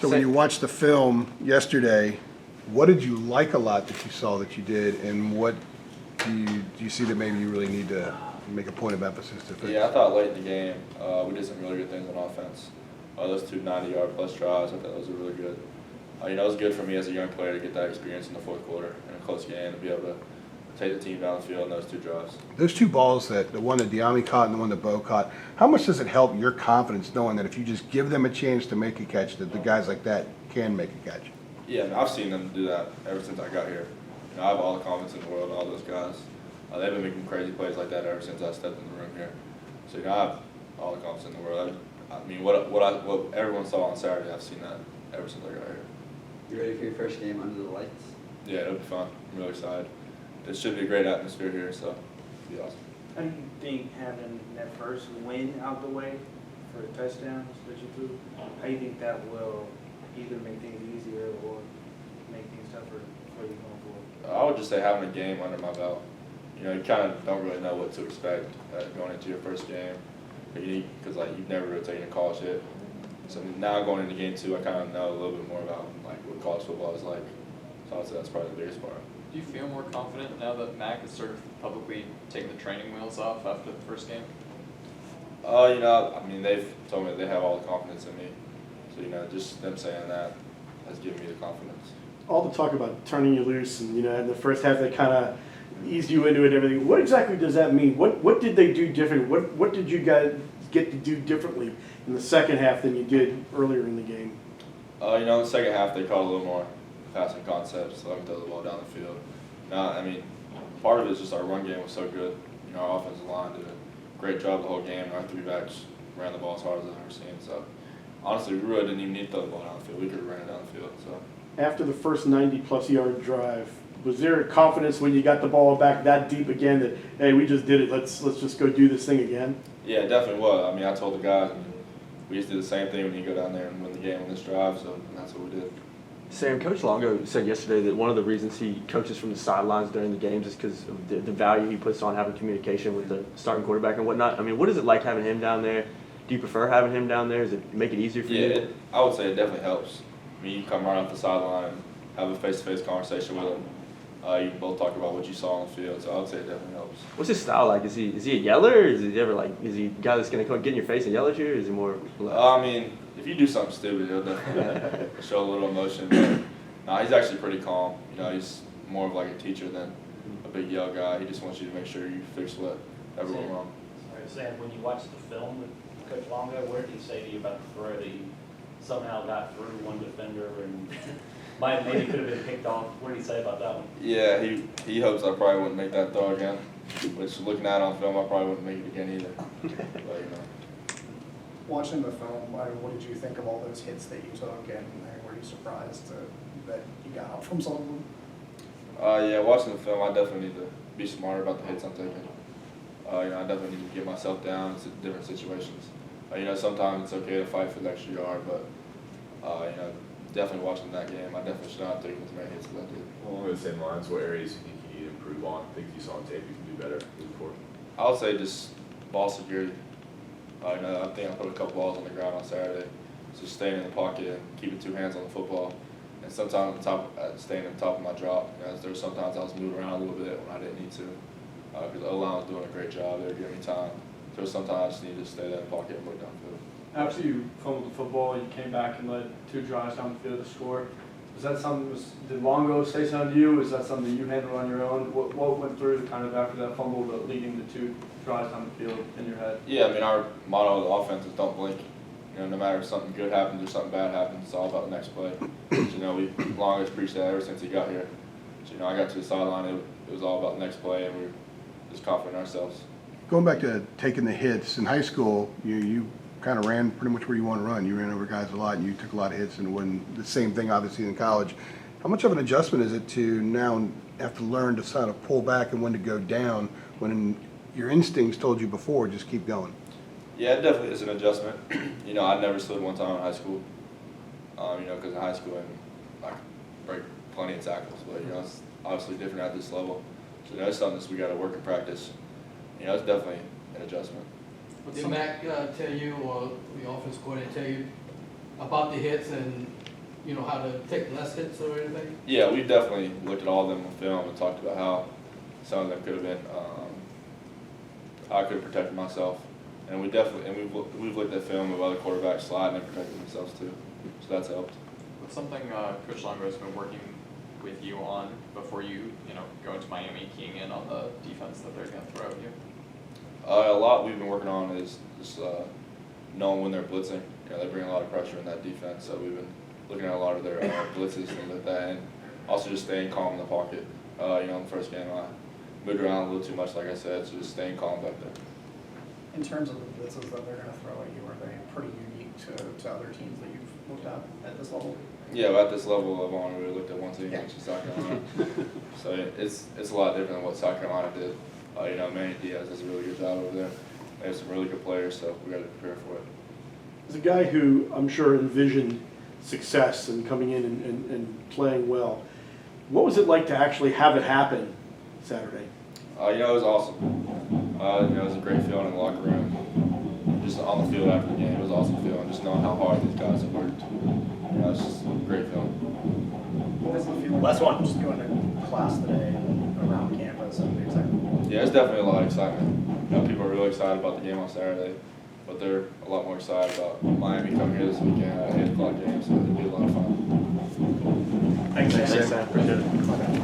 So when you watched the film yesterday, what did you like a lot that you saw that you did, and what do you see that maybe you really need to make a point of emphasis to fix? Yeah, I thought late in the game we did some really good things on offense. Those two 90-yard plus drives, I thought those were really good. It was good for me as a young player to get that experience in the fourth quarter in a close game and be able to take the team down the field in those two drives. Those two balls, the one that Diami caught and the one that Bo caught, how much does it help your confidence knowing that if you just give them a chance to make a catch, that the guys like that can make a catch? Yeah, I mean, I've seen them do that ever since I got here. I have all the confidence in the world in all those guys. They've been making crazy plays like that ever since I stepped in the room here. So I have all the confidence in the world. I mean, what everyone saw on Saturday, I've seen that ever since I got here. You ready for your first game under the lights? Yeah, it'll be fun. I'm really excited. It should be a great atmosphere here, so it'll be awesome. How do you think having that first win out the way for the touchdowns that you threw, how do you think that will either make things easier or make things tougher for you going forward? I would just say having a game under my belt. You kind of don't really know what to expect going into your first game, because you've never really taken a college hit. So now going into game two, I kind of know a little bit more about what college football is like. So I'd say that's probably the biggest part. Do you feel more confident now that Mac has sort of publicly taken the training wheels off after the first game? I mean, they've told me they have all the confidence in me. So, just them saying that has given me the confidence. All the talk about turning you loose and, in the first half they kind of eased you into it and everything. What exactly does that mean? What did they do different? What did you guys get to do differently in the second half than you did earlier in the game? In the second half they caught a little more passing concepts, so I can throw the ball down the field. I mean, part of it is just our run game was so good. Our offensive line did a great job the whole game, and our three backs ran the ball as hard as I've ever seen. So, honestly, we really didn't even need to throw the ball down the field. We could have ran it down the field. So, after the first 90-plus yard drive, was there confidence when you got the ball back that deep again that, hey, we just did it, let's just go do this thing again? Yeah, it definitely was. I mean, I told the guys, we used to do the same thing when you go down there and win the game on this drive, so that's what we did. Sam, Coach Longo said yesterday that one of the reasons he coaches from the sidelines during the games is because of the value he puts on having communication with the starting quarterback and whatnot. I mean, what is it like having him down there? Do you prefer having him down there? Does it make it easier for you? Yeah, I would say it definitely helps. I mean, you come right off the sideline and have a face-to-face conversation with him. You can both talk about what you saw on the field, so I would say it definitely helps. What's his style like? Is he a yeller? Or is he ever is he a guy that's going to come get in your face and yell at you, or is he more relaxed? I mean, if you do something stupid, he'll definitely show a little emotion. But he's actually pretty calm. He's more of like a teacher than a big yell guy. He just wants you to make sure you fix whatever went wrong. Sam, when you watched the film with Coach Longo, what did he say to you about the throw that he somehow got through one defender and maybe could have been picked off? What did he say about that one? Yeah, he hopes I probably wouldn't make that throw again. Which, looking at it on film, I probably wouldn't make it again either. But, Watching the film, what did you think of all those hits that you took, and were you surprised that you got out from some of them? Yeah, watching the film, I definitely need to be smarter about the hits I'm taking. I definitely need to get myself down in different situations. Sometimes it's okay to fight for the extra yard, but definitely watching that game, I definitely should not have taken as many hits as I did. Along those same lines, what areas do you think you need to improve on? Things you saw on tape you can do better moving forward? I would say just ball security. I think I put a couple balls on the ground on Saturday. Just staying in the pocket and keeping two hands on the football. And sometimes staying on top of my drop. There were sometimes I was moving around a little bit when I didn't need to. Because the O-line was doing a great job. They were giving me time. There was sometimes I just needed to stay there in the pocket and look downfield. After you fumbled the football, you came back and led two drives down the field to score. Was that something? Did Longo say something to you? Was that something that you handled on your own? What went through kind of after that fumble, leading the two drives down the field in your head? Yeah, I mean, our motto of the offense is don't blink. No matter if something good happens or something bad happens, it's all about the next play. Longo's preached that ever since he got here. So, I got to the sideline, it was all about the next play, and we were just confident in ourselves. Going back to taking the hits, in high school, you kind of ran pretty much where you want to run. You ran over guys a lot, and you took a lot of hits, and when the same thing, obviously, in college. How much of an adjustment is it to now have to learn to sort of pull back and when to go down when your instincts told you before, just keep going? Yeah, it definitely is an adjustment. I never slid one time in high school. Because in high school, I break plenty of tackles, but it's obviously different at this level. So that's something that we got to work and practice. It's definitely an adjustment. Did Mac tell you, or the offense coordinator tell you about the hits, and how to take less hits or anything? Yeah, we've definitely looked at all of them on film and talked about how some of them could have been, I could have protected myself. And we've looked at film of other quarterbacks sliding and protecting themselves too. So that's helped. What's something Coach Longo's been working with you on before you go into Miami, keying in on the defense that they're going to throw at you? A lot we've been working on is just knowing when they're blitzing. They bring a lot of pressure in that defense, so we've been looking at a lot of their blitzes and things like that, and also just staying calm in the pocket. In the first game, I moved around a little too much, like I said, so just staying calm back there. In terms of the blitzes that they're gonna throw at you, are they pretty unique to other teams that you've looked at this level? Yeah, at this level, I've only really looked at one team, which is South Carolina. So it's a lot different than what South Carolina did. Manny Diaz does a really good job over there. They have some really good players, so we got to prepare for it. As a guy who I'm sure envisioned success and coming in and playing well, what was it like to actually have it happen Saturday? It was awesome. It was a great feeling in the locker room. Just on the field after the game, it was an awesome feeling. Just knowing how hard these guys have worked. It's just a great feeling. What was the feeling? Last one. Just going to class today and around campus and the excitement. Yeah, it's definitely a lot of excitement. People are really excited about the game on Saturday, but they're a lot more excited about Miami coming here this weekend at an 8 o'clock game, so it'll be a lot of fun. Thanks, Thanks, Sam. Appreciate it.